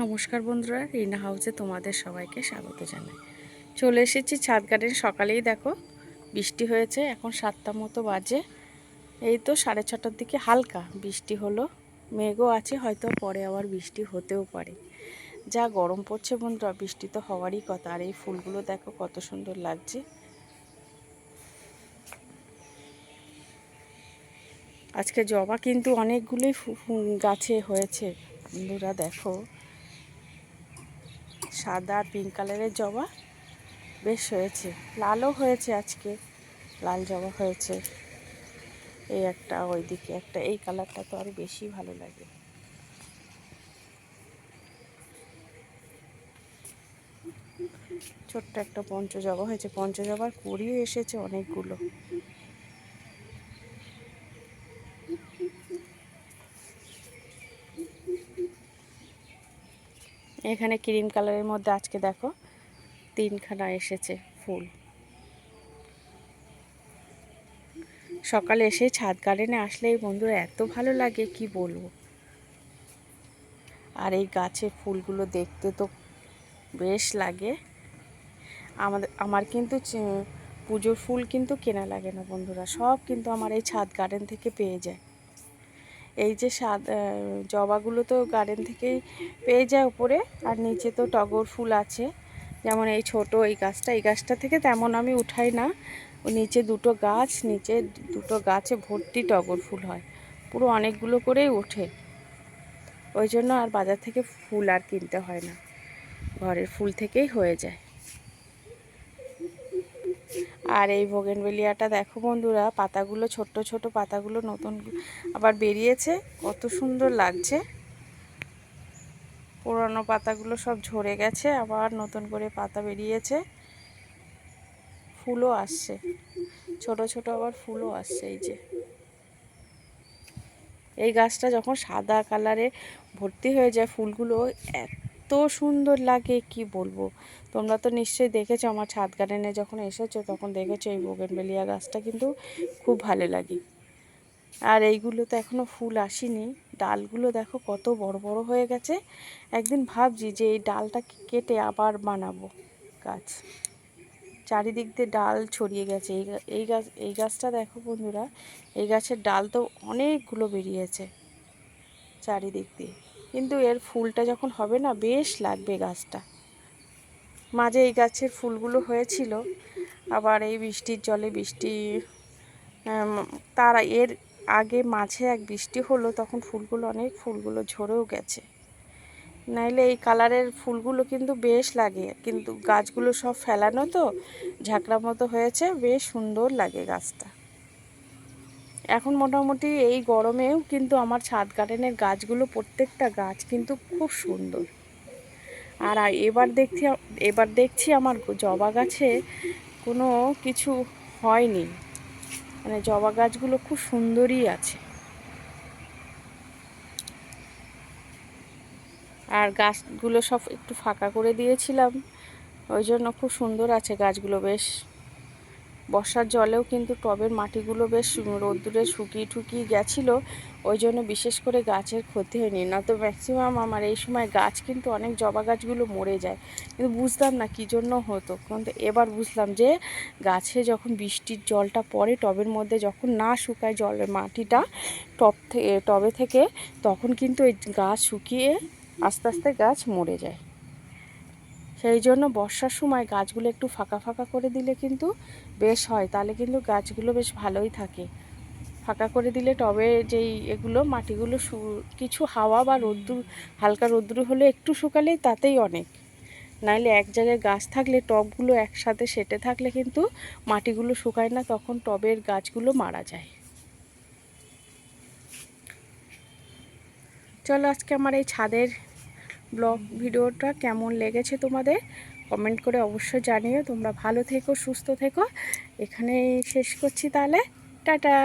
নমস্কার বন্ধুরা, রিনা হাউসে তোমাদের সবাইকে স্বাগত জানাই। চলে এসেছি ছাদ গার্ডেন। সকালেই দেখো বৃষ্টি হয়েছে, এখন 7টা মতো বাজে। এই তো 6:30টার দিকে হালকা বৃষ্টি হলো, মেঘও আছে, হয়তো পরে আবার বৃষ্টি হতেও পারে। যা গরম পড়ছে বন্ধুরা, বৃষ্টি তো হওয়ারই কথা। আর এই ফুলগুলো দেখো কত সুন্দর লাগছে। আজকে জবা কিন্তু অনেকগুলোই গাছে হয়েছে বন্ধুরা, দেখো সাদা আর পিঙ্ক কালারের জবা বেশ হয়েছে, লালও হয়েছে, আজকে লাল জবা হয়েছে। এই একটা, ওইদিকে একটা, এই কালারটা তো আরো বেশি ভালো লাগে। ছোট্ট একটা পঞ্চজবা হয়েছে, পঞ্চজবার কুড়িও এসেছে অনেকগুলো। এখানে ক্রিম কালারের মধ্যে আজকে দেখো 3খানা এসেছে ফুল। সকালে এসে ছাদ গার্ডেনে আসলে এই বন্ধুরা এত ভালো লাগে কি বলবো। আর এই গাছের ফুলগুলো দেখতে তো বেশ লাগে। আমার কিন্তু পুজোর ফুল কিন্তু কেনা লাগে না বন্ধুরা, সব কিন্তু আমার এই ছাদ গার্ডেন থেকে পেয়ে যায়। এই যে জবাগুলো তো গার্ডেন থেকেই পেয়ে যায় উপরে, আর নিচে তো টগর ফুল আছে। যেমন এই ছোট এই গাছটা থেকে তেমন আমি উঠাই না। নিচে দুটো গাছে ভর্তি টগর ফুল হয়, পুরো অনেকগুলো করেই ওঠে। ওই জন্য আর বাজার থেকে ফুল আর কিনতে হয় না, ঘরের ফুল থেকেই হয়ে যায়। আর এই বোগেনভেলিয়াটা দেখো বন্ধুরা, পাতাগুলো ছোট ছোট পাতাগুলো নতুন আবার বেরিয়েছে, কত সুন্দর লাগছে। পুরনো পাতাগুলো সব ঝরে গেছে, আবার নতুন করে পাতা বেরিয়েছে, ফুলও আসছে, ছোট ছোট আবার ফুলও আসছে। এই যে এই গাছটা যখন সাদা কালারে ভর্তি হয়ে যায় ফুলগুলো, এত সুন্দর লাগে কি বলবো। তোমরা তো নিশ্চয়ই দেখেছো, আমার ছাদ গার্ডেনে যখন এসেছো তখন দেখেছো এই বোগেনভেলিয়া গাছটা কিন্তু খুব ভালো লাগে। আর এইগুলো তো এখনও ফুল আসেনি। ডালগুলো দেখো কত বড় বড় হয়ে গেছে। একদিন ভাবছি যে এই ডালটা কেটে আবার বানাবো গাছ। চারিদিক দিয়ে ডাল ছড়িয়ে গেছে। এই গাছটা দেখো বন্ধুরা, এই গাছের ডাল তো অনেকগুলো বেরিয়েছে চারিদিক দিয়ে, কিন্তু এর ফুলটা যখন হবে না বেশ লাগবে গাছটা। মাঝে এই গাছের ফুলগুলো হয়েছিল, আবার এই বৃষ্টির জলে এর আগে মাঝে এক বৃষ্টি হলো, তখন ফুলগুলো ঝরেও গেছে। নাইলে এই কালারের ফুলগুলো কিন্তু বেশ লাগে, কিন্তু গাছগুলো সব ফেলানো তো ঝাঁকড়া মতো হয়েছে, বেশ সুন্দর লাগে গাছটা। এখন মোটামুটি এই গরমেও কিন্তু আমার ছাদ গার্ডেনের গাছগুলো প্রত্যেকটা গাছ কিন্তু খুব সুন্দর। আর এবার দেখছি আমার জবা গাছে কোনো কিছু হয়নি, মানে জবা গাছগুলো খুব সুন্দরই আছে। আর গাছগুলো সব একটু ফাঁকা করে দিয়েছিলাম, ওই জন্য খুব সুন্দর আছে গাছগুলো বেশ। বর্ষার জলেও কিন্তু টবের মাটিগুলো বেশ রোদ্দুরে শুকিয়ে গেছিলো, ওই জন্য বিশেষ করে গাছের ক্ষতি হয়নি। না তো ম্যাক্সিমাম আমার এই সময় গাছ কিন্তু অনেক জবা গাছগুলো মরে যায়, কিন্তু বুঝতাম না কী জন্য হতো। কিন্তু এবার বুঝলাম যে গাছে যখন বৃষ্টির জলটা পড়ে টবের মধ্যে, যখন না শুকায় জলের মাটিটা টবে থেকে, তখন কিন্তু এই গাছ শুকিয়ে আস্তে আস্তে গাছ মরে যায়। সেই জন্য বর্ষার সময় গাছগুলো একটু ফাঁকা ফাঁকা করে দিলে কিন্তু বেশ হয়, তাহলে কিন্তু গাছগুলো বেশ ভালোই থাকে। ফাঁকা করে দিলে টবে যেই মাটিগুলো কিছু হাওয়া বা রোদ্দুর, হালকা রোদ্দুর হলে একটু শুকালেই তাতেই অনেক। নাইলে এক জায়গায় গাছ থাকলে টবগুলো একসাথে সেটে থাকলে কিন্তু মাটিগুলো শুকায় না, তখন টবের গাছগুলো মারা যায়। চলো আজকে আমার এই ছাদের ব্লগ ভিডিওটা কেমন লেগেছে তোমাদের কমেন্ট করে অবশ্যই জানিও। তোমরা ভালো থেকো, সুস্থ থেকো। এখানেই শেষ করছি তাহলে, টাটা।